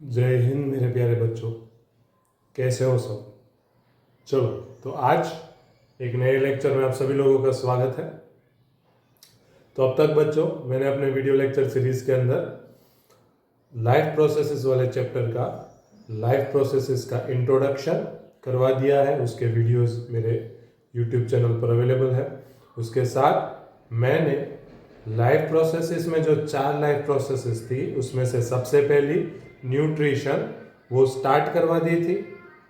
जय हिंद मेरे प्यारे बच्चों, कैसे हो सब। चलो, तो आज एक नए लेक्चर में आप सभी लोगों का स्वागत है। तो अब तक बच्चों मैंने अपने वीडियो लेक्चर सीरीज के अंदर लाइफ प्रोसेसेस वाले चैप्टर का लाइफ प्रोसेसेस का इंट्रोडक्शन करवा दिया है। उसके वीडियोस मेरे यूट्यूब चैनल पर अवेलेबल है। उसके साथ मैंने लाइफ प्रोसेसेस में जो 4 लाइफ प्रोसेसेस थी उसमें से सबसे पहली न्यूट्रिशन वो स्टार्ट करवा दी थी।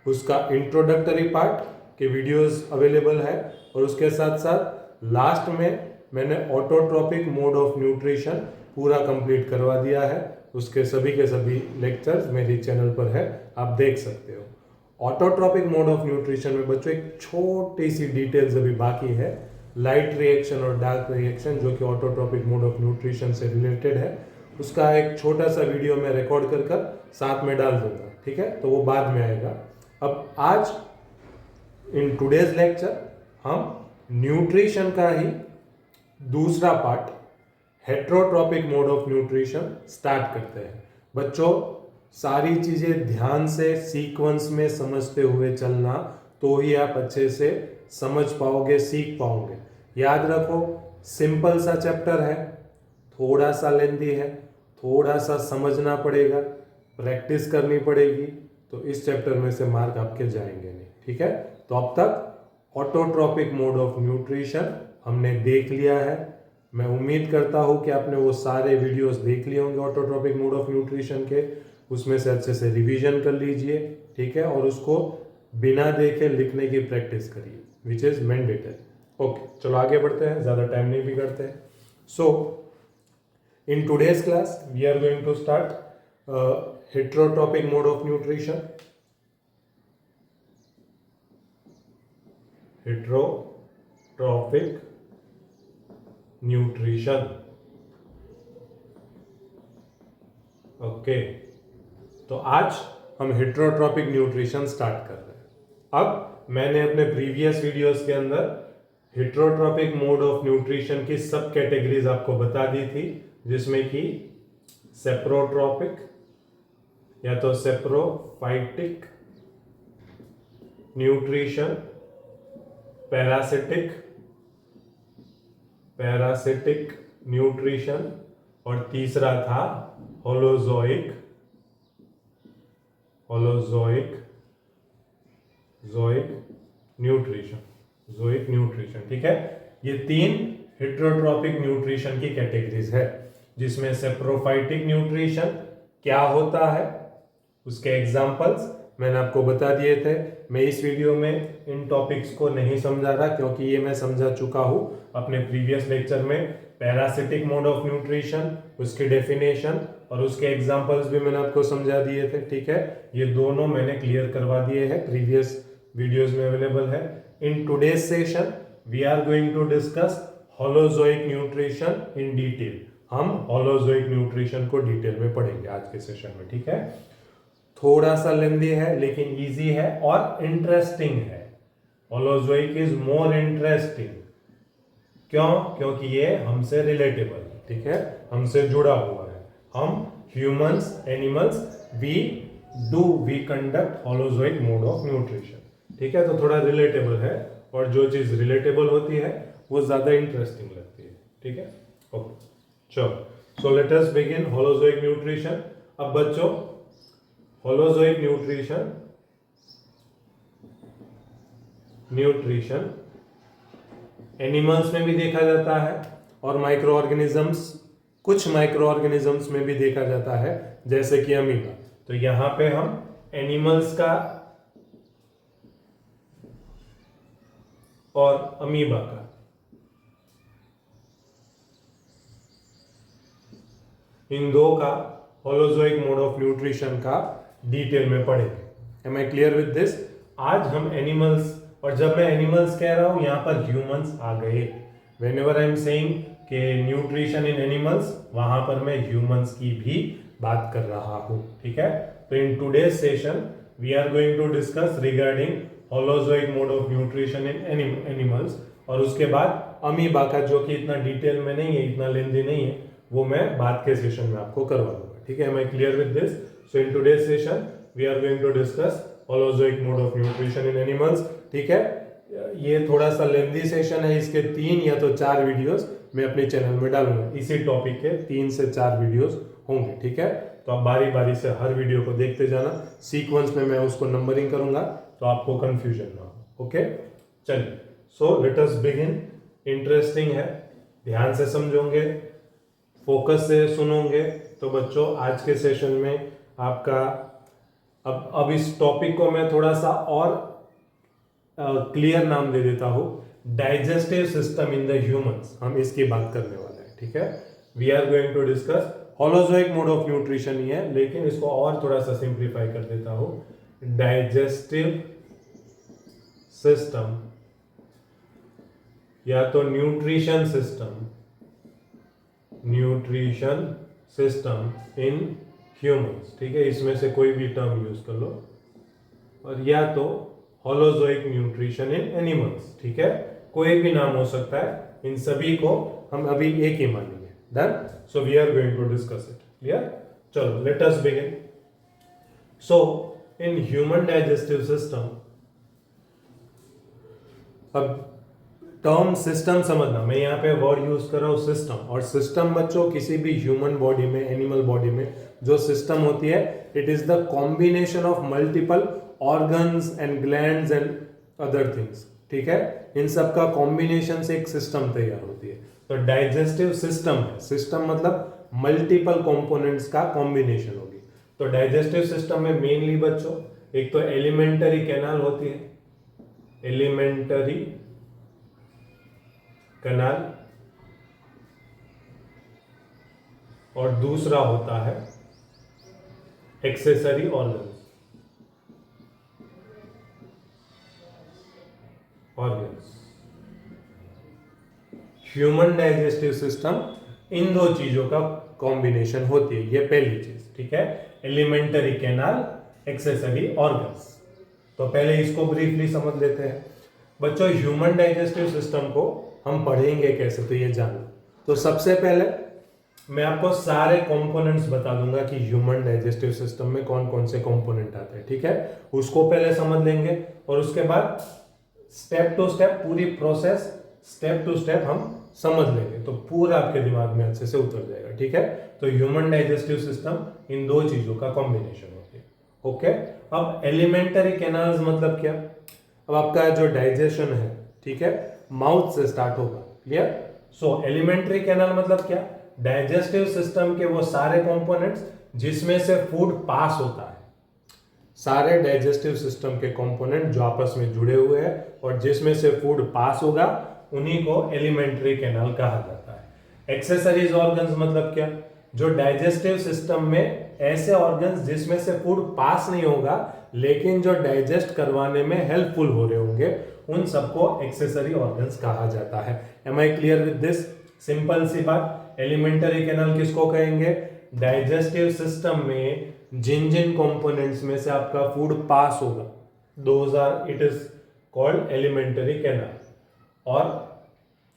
उसका इंट्रोडक्टरी पार्ट के वीडियोस अवेलेबल है और उसके साथ साथ लास्ट में मैंने ऑटोट्रॉपिक मोड ऑफ न्यूट्रिशन पूरा कंप्लीट करवा दिया है। उसके सभी के सभी लेक्चर्स मेरे चैनल पर है, आप देख सकते हो। ऑटोट्रॉपिक मोड ऑफ न्यूट्रिशन में बच्चों एक छोटी सी डिटेल्स अभी बाकी है, लाइट रिएक्शन और डार्क रिएक्शन, जो कि ऑटोट्रॉपिक मोड ऑफ न्यूट्रिशन से रिलेटेड है। उसका एक छोटा सा वीडियो मैं रिकॉर्ड कर साथ में डाल दूंगा, ठीक है, तो वो बाद में आएगा। अब आज इन टुडेज लेक्चर हम न्यूट्रिशन का ही दूसरा part heterotrophic mode of nutrition start करते हैं। बच्चों सारी चीजें ध्यान से सीक्वेंस में समझते हुए चलना, तो ही आप अच्छे से समझ पाओगे, सीख पाओगे। याद रखो, सिंपल सा चैप्टर है, थोड़ा सा लेंदी है, थोड़ा सा समझना पड़ेगा, प्रैक्टिस करनी पड़ेगी, तो इस चैप्टर में से मार्क आपके जाएंगे नहीं, ठीक है। तो अब तक ऑटोट्रॉपिक मोड ऑफ न्यूट्रिशन हमने देख लिया है। मैं उम्मीद करता हूं कि आपने वो सारे वीडियोस देख लिए होंगे ऑटोट्रॉपिक मोड ऑफ न्यूट्रिशन के। उसमें से अच्छे से रिवीजन कर लीजिए, ठीक है, और उसको बिना देखे लिखने की प्रैक्टिस करिए, विच इज मैंडेटरी। ओके, चलो आगे बढ़ते हैं, ज्यादा टाइम नहीं बिगाड़ते हैं। सो in today's class we are going to start heterotropic mode of nutrition. Heterotropic nutrition. Okay, तो आज हम हेट्रोट्रॉपिक न्यूट्रिशन स्टार्ट कर रहे हैं। अब मैंने अपने प्रीवियस वीडियोस के अंदर हेट्रोट्रॉपिक मोड ऑफ न्यूट्रिशन की सब कैटेगरीज आपको बता दी थी, जिसमें कि सेप्रोट्रॉपिक या तो सेप्रोफाइटिक न्यूट्रिशन, पैरासिटिक न्यूट्रिशन और तीसरा था होलोजोइक न्यूट्रिशन, ठीक है। ये 3 हेट्रोट्रॉपिक न्यूट्रिशन की कैटेगरीज है, जिसमें सेप्रोफाइटिक न्यूट्रिशन क्या होता है, उसके एग्जांपल्स मैंने आपको बता दिए थे। मैं इस वीडियो में इन टॉपिक्स को नहीं समझा रहा, क्योंकि ये मैं समझा चुका हूं अपने प्रीवियस लेक्चर में। पैरासिटिक मोड ऑफ न्यूट्रिशन, उसकी डेफिनेशन और उसके एग्जांपल्स भी मैंने आपको समझा दिए थे, ठीक है। ये दोनों मैंने क्लियर करवा दिए हैं, प्रीवियस वीडियोस में अवेलेबल है। In today's session we are going to discuss holozoic nutrition in detail. हम होलोजोइक न्यूट्रिशन को डिटेल में पढ़ेंगे आज के सेशन में, ठीक है। थोड़ा सा लेंदी है लेकिन इजी है और इंटरेस्टिंग है। Holozoic is more interesting. क्यों? क्योंकि ये हमसे रिलेटेबल है, ठीक है, हमसे जुड़ा हुआ है। हम humans, animals, we conduct holozoic mode of nutrition, ठीक है। तो थोड़ा रिलेटेबल है, और जो चीज रिलेटेबल होती है वो ज्यादा इंटरेस्टिंग लगती है, ठीक है। ओके, चलो, सो let us begin holozoic nutrition. अब बच्चों, होलोजोइक न्यूट्रिशन एनिमल्स में भी देखा जाता है और माइक्रो ऑर्गेनिजम्स, कुछ माइक्रो ऑर्गेनिजम्स में भी देखा जाता है, जैसे कि अमीबा। तो यहां पे हम एनिमल्स का और अमीबा का इन दो का होलोजोइक मोड ऑफ न्यूट्रिशन का डिटेल में पढ़ेंगे। Am I clear with this? आज हम एनिमल्स, और जब मैं एनिमल्स कह रहा हूं यहां पर ह्यूमंस आ गए। व्हेनेवर आई एम सेइंग कि न्यूट्रिशन इन एनिमल्स, वहां पर मैं ह्यूमंस की भी बात कर रहा हूं, ठीक है। तो in today's session we are going to discuss regarding holozoic mode of nutrition in animals, और उसके बाद अमीबा का, जो कि इतना डिटेल में नहीं है, इतना लेंदी नहीं है, वो मैं बाद के सेशन में आपको करवा दूंगा, ठीक है। Am I clear with this? So in today's session we are going to discuss holozoic mode of nutrition in animals. ठीक है, ये थोड़ा सा लेंदी सेशन है, इसके 3 या तो 4 वीडियोस मैं अपने चैनल में डालूंगा। इसी टॉपिक के 3 से 4 वीडियोस होंगे। ठीक है, तो आप बारी बारी से हर वीडियो को देखते जाना, सीक्वेंस में मैं उसको नंबरिंग करूंगा तो आपको कंफ्यूजन ना हो। ओके, चलिए, सो लेट अस बिगिन। इंटरेस्टिंग है, ध्यान से समझोगे, फोकस से सुनोगे तो बच्चों आज के सेशन में आपका अब इस टॉपिक को मैं थोड़ा सा और क्लियर नाम दे देता हूं, digestive system in the humans. हम इसकी बात करने वाले हैं। ठीक है, we are going to discuss holozoic mode of nutrition ही है, लेकिन इसको और थोड़ा सा सिंप्लीफाई कर देता हूं, डाइजेस्टिव सिस्टम या तो न्यूट्रिशन सिस्टम इन ह्यूमंस। ठीक है, इसमें से कोई भी टर्म यूज कर लो, और या तो होलोजोइक न्यूट्रिशन इन एनिमल्स। ठीक है, कोई भी नाम हो सकता है, इन सभी को हम अभी एक ही मानेंगे। Done, so we are going to discuss it. Clear, चलो let us begin. So in human digestive system, अब टर्म सिस्टम समझना, मैं यहाँ पे वर्ड यूज कर रहा हूँ सिस्टम, और सिस्टम बच्चों किसी भी ह्यूमन बॉडी में, एनिमल बॉडी में जो सिस्टम होती है, it is the combination of multiple organs and glands and other things. ठीक है, इन सब का कॉम्बिनेशन से एक सिस्टम तैयार होती है। तो डाइजेस्टिव सिस्टम है, सिस्टम मतलब मल्टीपल कंपोनेंट्स का कॉम्बिनेशन होगी। तो डाइजेस्टिव सिस्टम में मेनली बच्चों एक तो एलिमेंटरी कैनाल होती है, एलिमेंटरी कैनाल, और दूसरा होता है accessory organs. Human digestive system इन दो चीजों का कॉम्बिनेशन होती है, ये पहली चीज। ठीक है, एलिमेंटरी कैनाल, एक्सेसरी ऑर्गन्स। तो पहले इसको ब्रीफली समझ लेते हैं बच्चों। ह्यूमन डाइजेस्टिव सिस्टम को हम पढ़ेंगे कैसे, तो ये जानो। तो सबसे पहले मैं आपको सारे कंपोनेंट्स बता दूंगा कि ह्यूमन डाइजेस्टिव सिस्टम में कौन कौन से कंपोनेंट आते हैं। ठीक है, उसको पहले समझ लेंगे, और उसके बाद स्टेप टू स्टेप पूरी प्रोसेस, स्टेप टू स्टेप हम समझ लेंगे, तो पूरा आपके दिमाग में अच्छे से उतर जाएगा। ठीक है, तो ह्यूमन डाइजेस्टिव सिस्टम इन दो चीजों का कॉम्बिनेशन होती है। ओके, अब एलिमेंटरी कैनाल्स मतलब क्या? अब आपका जो डाइजेशन है, ठीक है, माउथ से स्टार्ट होगा। क्लियर? सो एलिमेंटरी कैनाल मतलब क्या? डाइजेस्टिव सिस्टम के वो सारे कंपोनेंट्स जिसमें से फूड पास होता है, सारे डाइजेस्टिव सिस्टम के कंपोनेंट जो आपस में जुड़े हुए हैं और जिसमें से फूड पास होगा, उन्हीं को एलिमेंटरी कैनाल कहा जाता है। एक्सेसरीज ऑर्गन्स मतलब क्या? जो डाइजेस्टिव सिस्टम में ऐसे ऑर्गन्स जिसमें से फूड पास नहीं होगा लेकिन जो डाइजेस्ट करवाने में हेल्पफुल हो रहे होंगे, उन सबको एक्सेसरी ऑर्गन्स कहा जाता है। Am I clear with this? Simple सी बात, एलिमेंटरी कैनाल किसको कहेंगे? डाइजेस्टिव सिस्टम में जिन जिन कंपोनेंट्स में से आपका फूड पास होगा, those are, it is called alimentary canal. और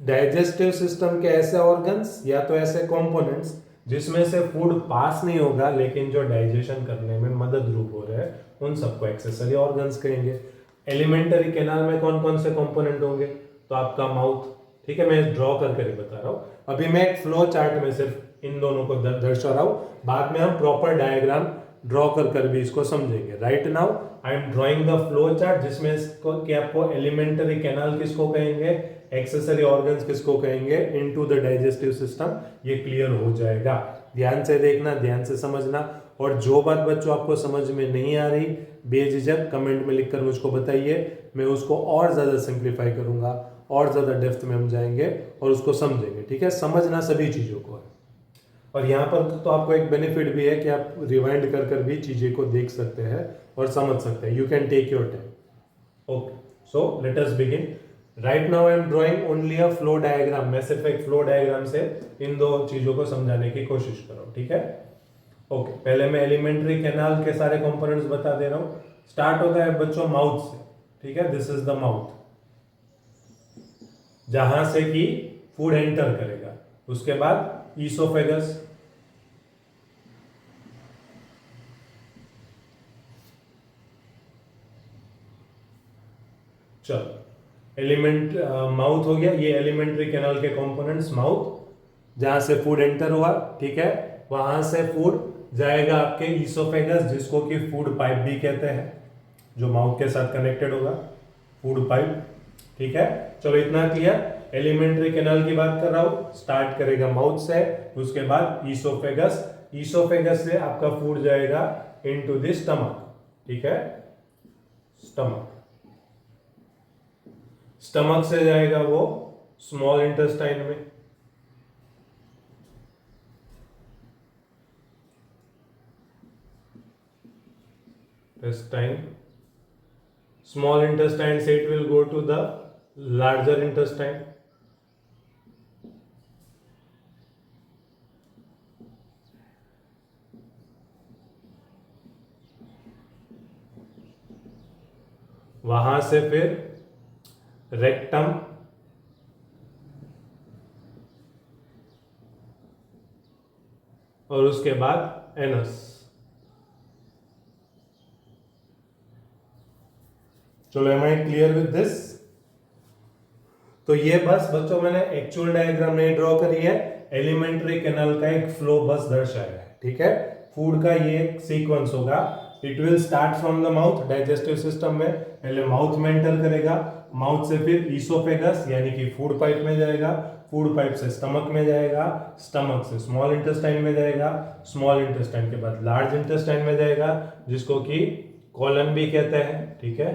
डाइजेस्टिव सिस्टम के ऐसे ऑर्गन्स या तो ऐसे कंपोनेंट्स जिसमें से फूड पास नहीं होगा लेकिन जो डाइजेशन करने में मदद रूप हो रहे हैं, उन सबको एक्सेसरी ऑर्गन्स कहेंगे। एलिमेंटरी कैनाल में कौन कौन से कंपोनेंट होंगे? तो आपका माउथ, ठीक है, मैं ड्रॉ करके बता रहा हूं, अभी मैं एक फ्लो चार्ट में सिर्फ इन दोनों को दर्शा रहा हूं, बाद में हम प्रॉपर डायग्राम ड्रॉ कर भी इसको समझेंगे। Right now I am drawing the flow chart, जिसमें कि आपको एलिमेंटरी कैनाल किसको कहेंगे, एक्सेसरी ऑर्गन्स किसको कहेंगे, इनटू द डाइजेस्टिव सिस्टम, ये क्लियर हो जाएगा। ध्यान से देखना, ध्यान से समझना, और जो बात बच्चों आपको समझ में नहीं आ रही, बेझिझक कमेंट में लिखकर मुझको बताइए, मैं उसको और ज्यादा सिंप्लीफाई करूंगा, और ज्यादा डेप्थ में हम जाएंगे और उसको समझेंगे। ठीक है, समझना सभी चीजों को है। और यहाँ पर तो आपको एक बेनिफिट भी है कि आप रिवाइंड कर भी चीजें को देख सकते हैं और समझ सकते हैं। You can take your time. Okay, so let us begin. Right now I am drawing only a flow diagram. मैं सिर्फ एक फ्लो डायग्राम से इन दो चीजों को समझाने की कोशिश कर रहा हूं। ठीक है, ओके, पहले मैं एलिमेंटरी कैनाल के सारे कंपोनेंट्स बता दे रहा हूं। स्टार्ट होता है बच्चों माउथ से। ठीक है, दिस इज द माउथ, जहां से कि फूड एंटर करेगा। उसके बाद ईसोफेगस, चलो, एलिमेंट माउथ हो गया, ये एलिमेंट्री कैनाल के कंपोनेंट्स, माउथ जहां से फूड एंटर हुआ, ठीक है, वहां से फूड जाएगा आपके ईसोफेगस, जिसको कि फूड पाइप भी कहते हैं, जो माउथ के साथ कनेक्टेड होगा, फूड पाइप, ठीक है। चलो इतना क्लियर। एलिमेंट्री कैनाल की बात कर रहा हूं, स्टार्ट करेगा माउथ से, उसके बाद ईसोफेगस, ईसोफेगस से आपका फूड जाएगा इनटू द स्टमक, ठीक है, स्टमक, स्टमक से जाएगा वो स्मॉल इंटेस्टाइन में, intestine, small intestine से it will go to the larger intestine, वहां से फिर रेक्टम, और उसके बाद एनस। चलो, am I clear with this? तो ये बस बच्चों मैंने एक्चुअल डायग्राम नहीं ड्रॉ करी है, एलिमेंट्री कैनाल का एक फ्लो बस दर्शाया है, ठीक है। फूड का ये एक सीक्वेंस होगा, it will start from the mouth, digestive system में पहले माउथ में एंटर करेगा, माउथ से फिर ईसोफेगस यानी कि फूड पाइप में जाएगा, फूड पाइप से स्टमक में जाएगा, स्टमक से स्मॉल इंटेस्टाइन में जाएगा, स्मॉल इंटेस्टाइन के बाद लार्ज इंटेस्टाइन में जाएगा, जिसको कि कॉलन भी कहते हैं, ठीक है।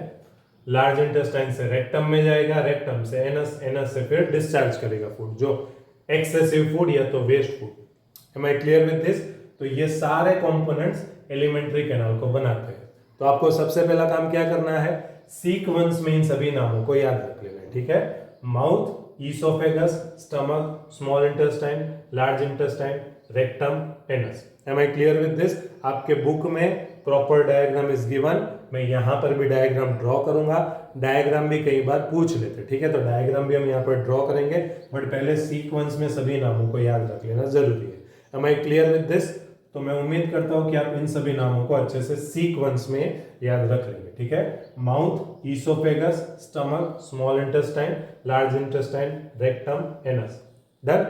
लार्ज इंटेस्टाइन से रेक्टम में जाएगा, रेक्टम से एनस, एनस से फिर डिस्चार्ज करेगा फूड, जो एक्सेसिव फूड या तो waste food. Am I clear with this? तो ये सारे कंपोनेंट्स एलिमेंट्री कैनाल को बनाते हैं। तो आपको सबसे पहला काम क्या करना है, सीक्वेंस में इन सभी नामों को याद रख लेना है, ठीक है। Mouth, oesophagus, stomach, small intestine, large intestine, rectum, anus. Am I clear with this? आपके बुक में प्रॉपर डायग्राम इज गिवन, मैं यहां पर भी डायग्राम ड्रॉ करूंगा, डायग्राम भी कई बार पूछ लेते, ठीक है। तो डायग्राम भी हम यहाँ पर ड्रॉ करेंगे, बट पहले सीक्वेंस में सभी नामों को याद रख लेना जरूरी है। Am I clear with this? तो मैं उम्मीद करता हूं कि आप इन सभी नामों को अच्छे से सीक्वेंस में याद रख लेंगे, ठीक है। Mouth, oesophagus, stomach, small intestine, large intestine, rectum, anus. Done?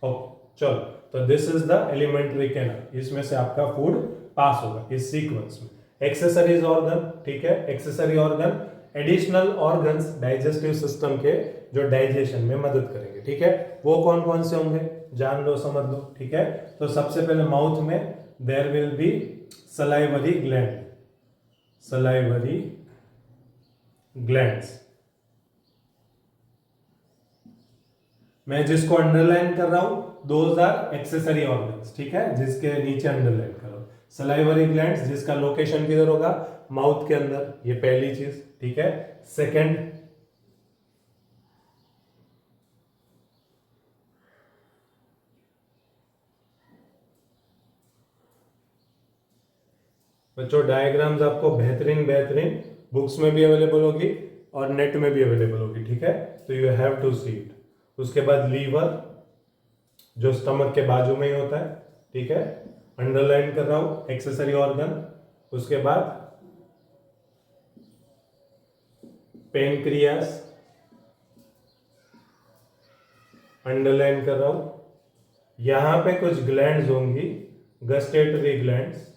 Okay, चलो, तो this is the alimentary canal, इसमें से आपका फूड पास होगा इस सीक्वेंस में। एक्सेसरीज ऑर्गन, ठीक है, accessory organ, additional organs digestive system के जो डाइजेशन में मदद करेंगे, ठीक है। वो कौन कौन से होंगे, जान लो, समझ लो, ठीक है। तो सबसे पहले माउथ में there will be salivary gland, salivary glands, मैं जिसको अंडरलाइन कर रहा हूं दोज आर एक्सेसरी ऑर्गन्स, ठीक है, जिसके नीचे अंडरलाइन करो। सलाइवरी ग्लैंड्स जिसका लोकेशन किधर होगा, माउथ के अंदर, ये पहली चीज, ठीक है। सेकंड, बच्चों डायग्राम्स आपको बेहतरीन बेहतरीन बुक्स में भी अवेलेबल होगी और नेट में भी अवेलेबल होगी, ठीक है। तो you have to see it. उसके बाद लीवर, जो स्टमक के बाजू में ही होता है, ठीक है, अंडरलाइन कर रहा हूं, एक्सेसरी ऑर्गन। उसके बाद पेनक्रियास, अंडरलाइन कर रहा हूं। यहां पे कुछ ग्लैंड्स होंगी, गस्टेटरी ग्लैंड्स,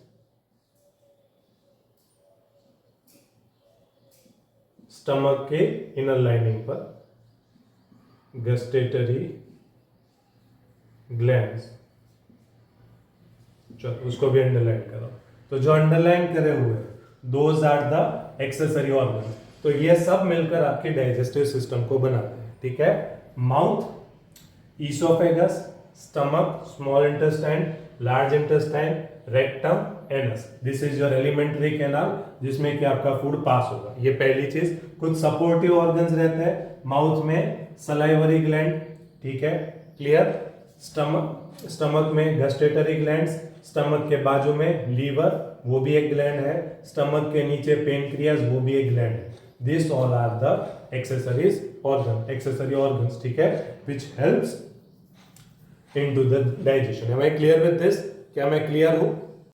स्टमक के इनर लाइनिंग पर, गस्टेटरी ग्लैंड्स, चलो उसको भी अंडरलाइन करो। तो जो अंडरलाइन करे हुए those are the accessory organ. तो ये सब मिलकर आपके डाइजेस्टिव सिस्टम को बनाते हैं, ठीक है। Mouth, oesophagus, stomach, small intestine, large intestine, rectum, anus, this is your alimentary canal, जिसमें कि आपका फूड पास होगा। ये पहली चीज। कुछ सपोर्टिव ऑर्गन्स रहते हैं माउथ में, सलाइवरी ग्लैंड, ठीक है, क्लियर। स्टमक में गस्टेटरी ग्लैंड्स, स्टमक के बाजू में लीवर, वो भी एक ग्लैंड है, स्टमक के नीचे पेनक्रियास, वो भी एक ग्लैंड है। This all are the accessories organ, accessory organs, ठीक है, which helps into the digestion. Am I clear with this? क्या मैं क्लियर हूं?